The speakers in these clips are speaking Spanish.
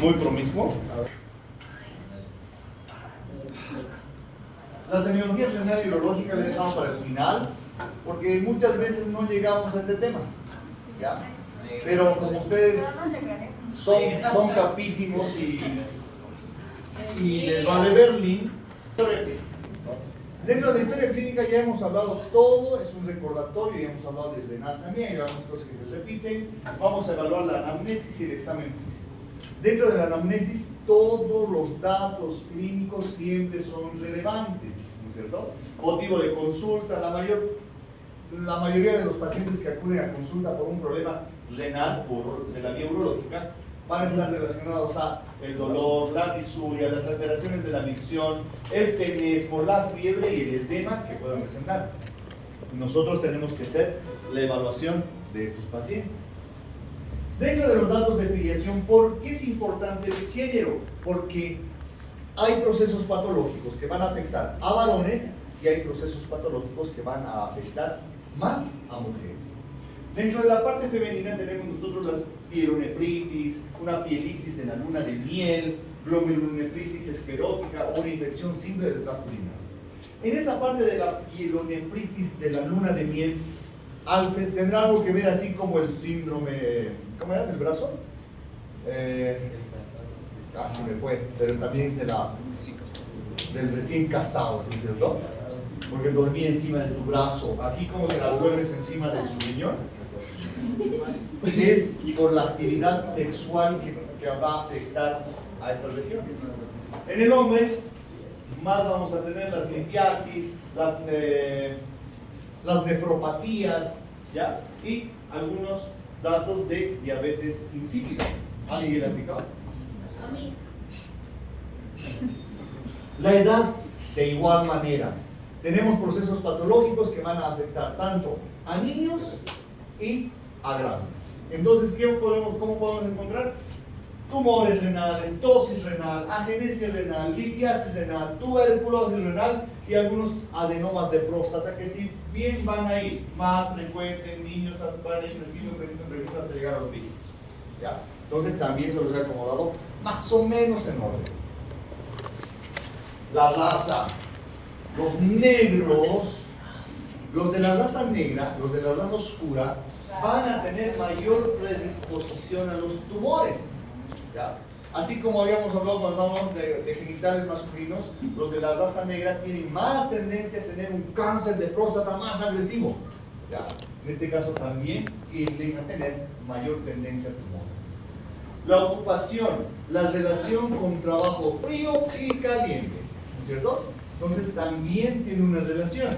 muy promiscuo. La semiología renal y urológica la dejamos para el final, porque muchas veces no llegamos a este tema, ¿ya? Pero como ustedes son capísimos y les vale Berlín, dentro de la historia clínica ya hemos hablado todo, es un recordatorio, ya hemos hablado de renal también, hay algunas cosas que se repiten. Vamos a evaluar la anamnesis y el examen físico. Dentro de la anamnesis, todos los datos clínicos siempre son relevantes, ¿no es cierto? Motivo de consulta, la mayoría de los pacientes que acuden a consulta por un problema renal o de la vía urológica van a estar relacionados a el dolor, la disuria, las alteraciones de la micción, el tenesmo, la fiebre y el edema que puedan presentar. Nosotros tenemos que hacer la evaluación de estos pacientes. Dentro de los datos de filiación, ¿por qué es importante el género? Porque hay procesos patológicos que van a afectar a varones y hay procesos patológicos que van a afectar más a mujeres. Dentro de la parte femenina tenemos nosotros las pielonefritis, una pielitis de la luna de miel, glomerulonefritis esclerótica o una infección simple del tracto urinario. En esa parte de la pielonefritis de la luna de miel, tendrá algo que ver así como el síndrome, ¿cómo era? ¿Del brazo? Se me fue, pero también es del recién casado, ¿no es cierto? Porque dormí encima de tu brazo. Aquí, ¿cómo se la duermes encima de su riñón? Es por la actividad sexual que va a afectar a esta región. En el hombre, más vamos a tener las litiasis, las nefropatías, ¿ya? Y algunos datos de diabetes insípida. ¿Alguien le ha aplicado? A mí. La edad, de igual manera. Tenemos procesos patológicos que van a afectar tanto a niños y a grandes. Entonces, ¿cómo podemos encontrar? Tumores renales, tosis renal, agenesia renal, litiasis renal, tuberculosis renal y algunos adenomas de próstata que si bien van a ir más frecuente en niños, van a ir creciendo hasta llegar a los dígitos. ¿Ya? Entonces también se los he acomodado más o menos en orden. La raza, los negros, los de la raza negra, los de la raza oscura, van a tener mayor predisposición a los tumores. ¿Ya? Así como habíamos hablado cuando hablamos de genitales masculinos, los de la raza negra tienen más tendencia a tener un cáncer de próstata más agresivo. ¿Ya? En este caso también tienden a tener mayor tendencia a tumores. La ocupación, la relación con trabajo frío y caliente, ¿no es cierto? Entonces también tiene una relación.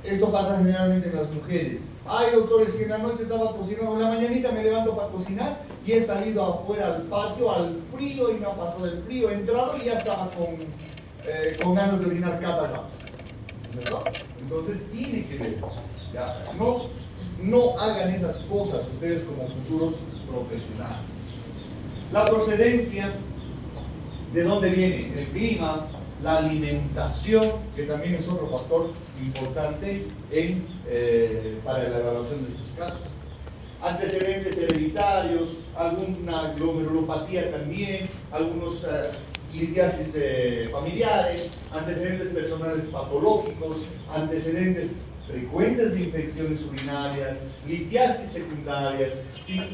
Esto pasa generalmente en las mujeres. Hay doctores que en la noche estaban cocinando, en la mañanita me levanto para cocinar y he salido afuera al patio, al frío, y me ha pasado el frío, he entrado y ya estaba con ganas de orinar cada rato. ¿Verdad? Entonces tiene que ver. ¿Ya? No hagan esas cosas ustedes como futuros profesionales. La procedencia, ¿de dónde viene? El clima, la alimentación, que también es otro factor importante para la evaluación de estos casos. Antecedentes hereditarios, alguna glomerulopatía también, algunos litiasis familiares, antecedentes personales patológicos, antecedentes frecuentes de infecciones urinarias, litiasis secundarias,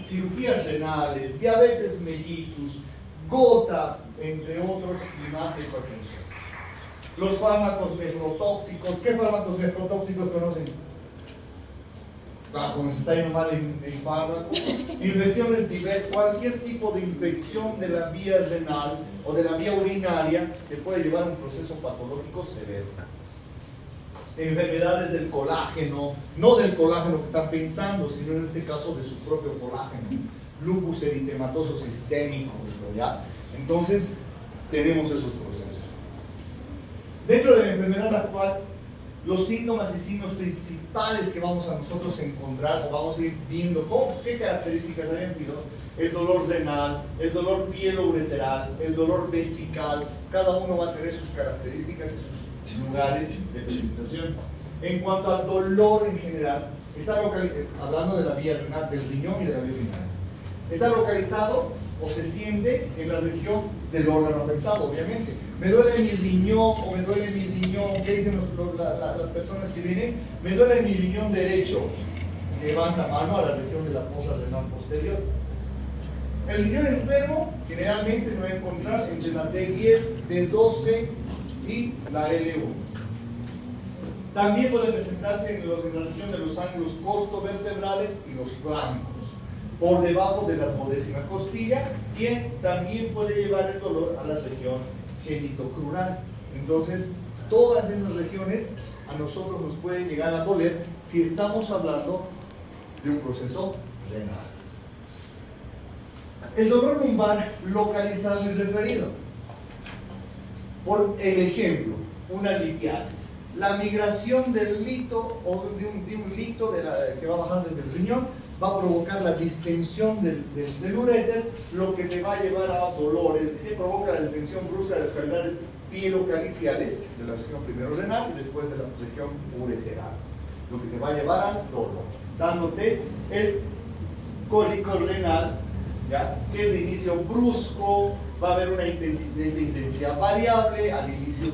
cirugías renales, diabetes mellitus, gota, entre otros, y más de hipertensión. Los fármacos nefrotóxicos. ¿Qué fármacos nefrotóxicos conocen? Como se está yendo mal en fármacos. Infecciones diversas, cualquier tipo de infección de la vía renal o de la vía urinaria que puede llevar a un proceso patológico severo. Enfermedades del colágeno, no del colágeno que están pensando, sino en este caso de su propio colágeno. Lupus eritematoso sistémico, ¿ya? Entonces, tenemos esos procesos. Dentro de la enfermedad actual, los síntomas y signos principales que vamos a nosotros encontrar, o vamos a ir viendo qué características habían sido: el dolor renal, el dolor pielo-ureteral, el dolor vesical. Cada uno va a tener sus características y sus lugares de presentación. En cuanto al dolor en general, está hablando de la vía renal, del riñón y de la vía urinaria. Está localizado o se siente en la región del órgano afectado, obviamente. Me duele mi riñón o me duele mi riñón, ¿qué dicen las personas que vienen? Me duele mi riñón derecho. Levanta mano a la región de la fosa renal posterior. El riñón enfermo generalmente se va a encontrar entre la T10, D12 y la L1. También puede presentarse en la región de los ángulos costovertebrales y los flancos, por debajo de la 12ª costilla, y también puede llevar el dolor a la región genitocrural. Entonces, todas esas regiones a nosotros nos pueden llegar a doler si estamos hablando de un proceso renal. El dolor lumbar localizado y referido. Por el ejemplo, una litiasis. La migración del lito o de un lito que va a bajar desde el riñón va a provocar la distensión del uréter, lo que te va a llevar a dolor, es decir, provoca la distensión brusca de las cavidades pielocaliciales de la región primero renal y después de la región ureteral, lo que te va a llevar al dolor, dándote el cólico renal, ¿ya? Que es de inicio brusco, va a haber una intensidad variable, al inicio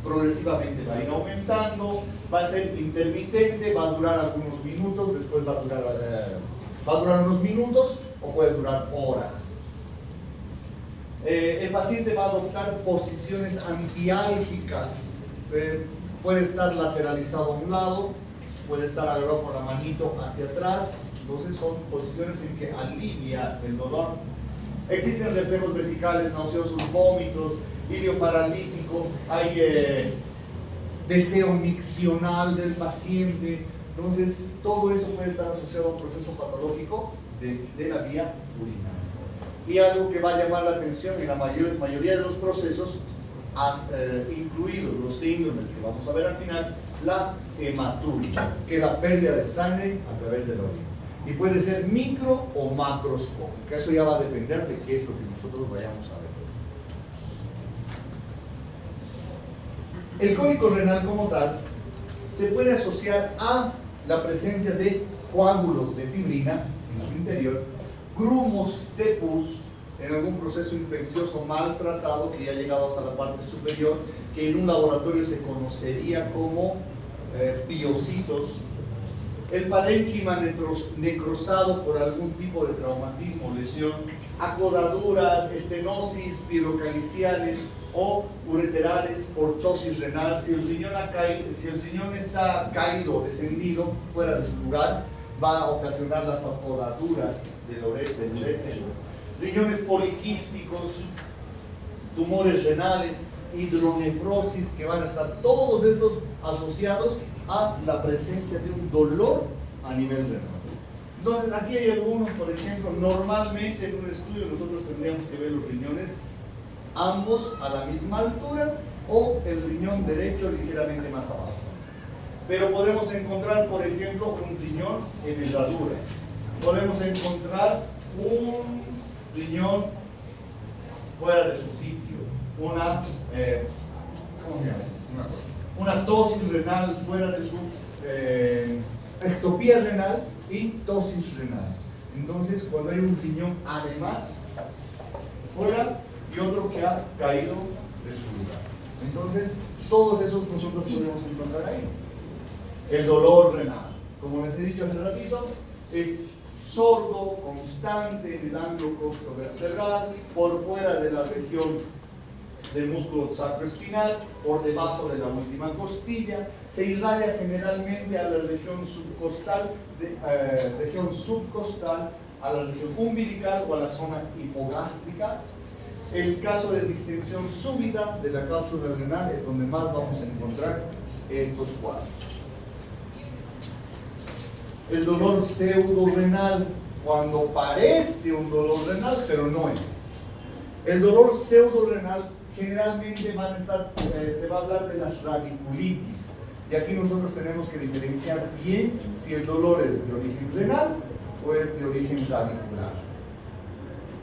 progresivamente va a ir aumentando, va a ser intermitente, va a durar algunos minutos, después va a durar unos minutos o puede durar horas. El paciente va a adoptar posiciones antiálgicas, puede estar lateralizado a un lado, puede estar agarrado con la manito hacia atrás, entonces son posiciones en que alivia el dolor. Existen reflejos vesicales, nauseosos, vómitos, ilio paralítico, hay deseo miccional del paciente. Entonces, todo eso puede estar asociado a un proceso patológico de la vía urinaria. Y algo que va a llamar la atención en la mayoría de los procesos, incluidos los síndromes que vamos a ver al final, la hematuria, que es la pérdida de sangre a través de la orina. Y puede ser micro o macroscópica, eso ya va a depender de qué es lo que nosotros vayamos a ver. El cólico renal como tal se puede asociar a la presencia de coágulos de fibrina en su interior, grumos de pus en algún proceso infeccioso maltratado que ya ha llegado hasta la parte superior, que en un laboratorio se conocería como piocitos. El parénquima necrosado por algún tipo de traumatismo, lesión, acodaduras, estenosis pielocaliciales o ureterales por tosis renal. Si el riñón está caído o descendido fuera de su lugar, va a ocasionar las acodaduras del urétero. Riñones poliquísticos, tumores renales, hidronefrosis, que van a estar todos estos asociados a la presencia de un dolor a nivel renal. Entonces, aquí hay algunos, por ejemplo, normalmente en un estudio nosotros tendríamos que ver los riñones ambos a la misma altura o el riñón derecho ligeramente más abajo. Pero podemos encontrar, por ejemplo, un riñón en herradura. Podemos encontrar un riñón fuera de su sitio, una tosis renal fuera de su ectopía renal y tosis renal. Entonces, cuando hay un riñón además fuera y otro que ha caído de su lugar. Entonces, todos esos nosotros podemos encontrar ahí. El dolor renal, como les he dicho hace ratito, es sordo, constante en el ángulo costovertebral, por fuera de la región del músculo sacroespinal, por debajo de la última costilla, se irradia generalmente a la región subcostal, a la región umbilical o a la zona hipogástrica. El caso de distensión súbita de la cápsula renal es donde más vamos a encontrar estos cuadros. El dolor pseudorrenal, cuando parece un dolor renal, pero no es. El dolor pseudorrenal generalmente se va a hablar de las radiculitis. Y aquí nosotros tenemos que diferenciar bien si el dolor es de origen renal o es de origen radicular.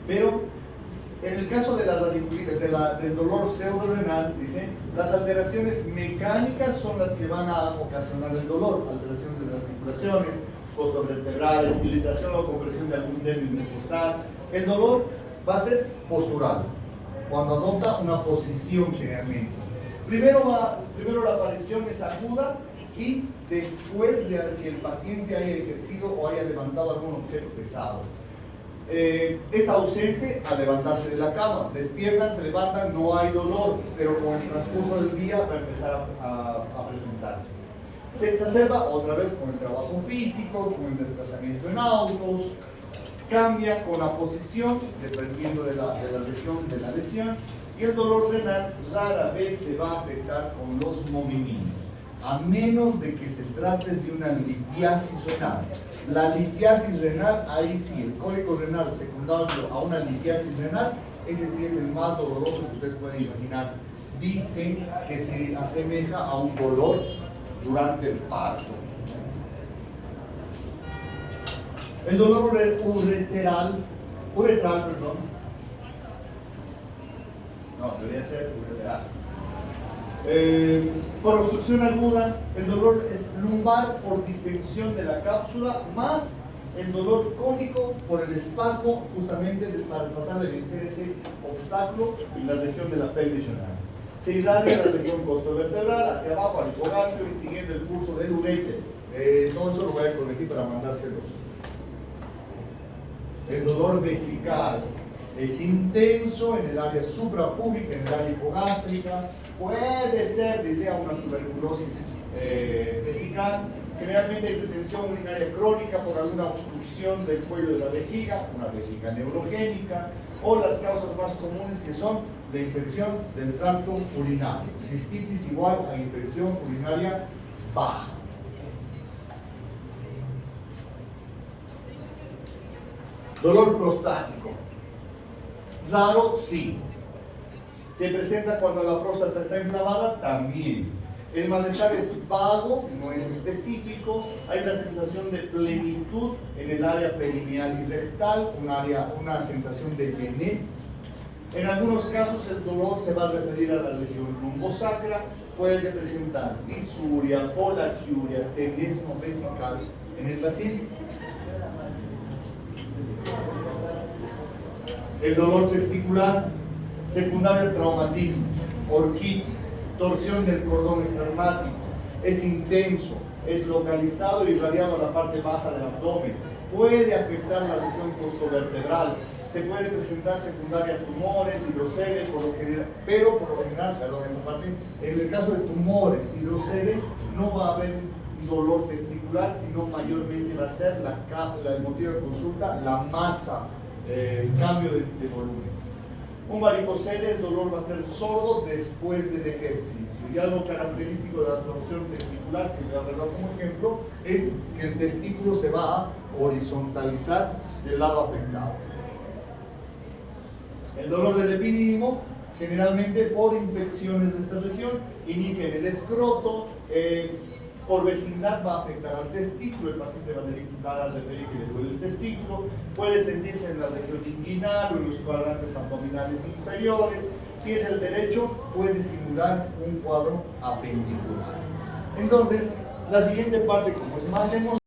Pero en el caso de la radiculitis, del dolor pseudorrenal, dice, las alteraciones mecánicas son las que van a ocasionar el dolor, alteraciones de las articulaciones, costovertebrales, irritación o compresión de algún nervio intercostal. El dolor va a ser postural, cuando adopta una posición generalmente. Primero la aparición es aguda y después de que el paciente haya ejercido o haya levantado algún objeto pesado. Es ausente al levantarse de la cama. Despiertan, se levantan, no hay dolor, pero con el transcurso del día va a empezar a presentarse. Se exacerba otra vez con el trabajo físico, con el desplazamiento en autos, cambia con la posición dependiendo de la región de la lesión, y el dolor renal rara vez se va a afectar con los movimientos, a menos de que se trate de una litiasis renal. La litiasis renal, ahí sí, el cólico renal secundario a una litiasis renal, ese sí es el más doloroso que ustedes pueden imaginar. Dicen que se asemeja a un dolor durante el parto. El dolor uretral, no, debería ser uretral. Por obstrucción aguda, el dolor es lumbar por distensión de la cápsula, más el dolor cólico por el espasmo, justamente para tratar de vencer ese obstáculo en la región de la pelvis renal. Se irradia en la región costovertebral, hacia abajo al hipogastrio y siguiendo el curso del uréter. Todo eso lo voy a corregir para mandárselos. El dolor vesical es intenso en el área suprapúbica, en el área hipogástrica. Puede ser, desea una tuberculosis vesical. Generalmente hay retención urinaria crónica por alguna obstrucción del cuello de la vejiga, una vejiga neurogénica, o las causas más comunes que son de infección del tracto urinario. Cistitis igual a infección urinaria baja. Dolor prostático. Raro, sí. Se presenta cuando la próstata está inflamada, también. El malestar es vago, no es específico. Hay una sensación de plenitud en el área perineal y rectal, una sensación de llenez. En algunos casos el dolor se va a referir a la región lumbosacra. Puede presentar disuria, polaquiuria, tenesmo vesical en el paciente. El dolor testicular, secundario a traumatismos, orquitis, torsión del cordón espermático, es intenso, es localizado y irradiado a la parte baja del abdomen, puede afectar la región costovertebral, se puede presentar secundaria a tumores, hidroceles, pero por lo general, en el caso de tumores, hidroceles, no va a haber un dolor testicular, sino mayormente va a ser el motivo de consulta, la masa, el cambio de volumen. Un varicocele, el dolor va a ser sordo después del ejercicio. Y algo característico de la torsión testicular, que voy a verlo como ejemplo, es que el testículo se va a horizontalizar del lado afectado. El dolor del epidídimo, generalmente por infecciones de esta región, inicia en el escroto, por vecindad va a afectar al testículo, el paciente va a referir que le duele el testículo, puede sentirse en la región inguinal o en los cuadrantes abdominales inferiores. Si es el derecho, puede simular un cuadro apendicular. Entonces, la siguiente parte, como es más emocional,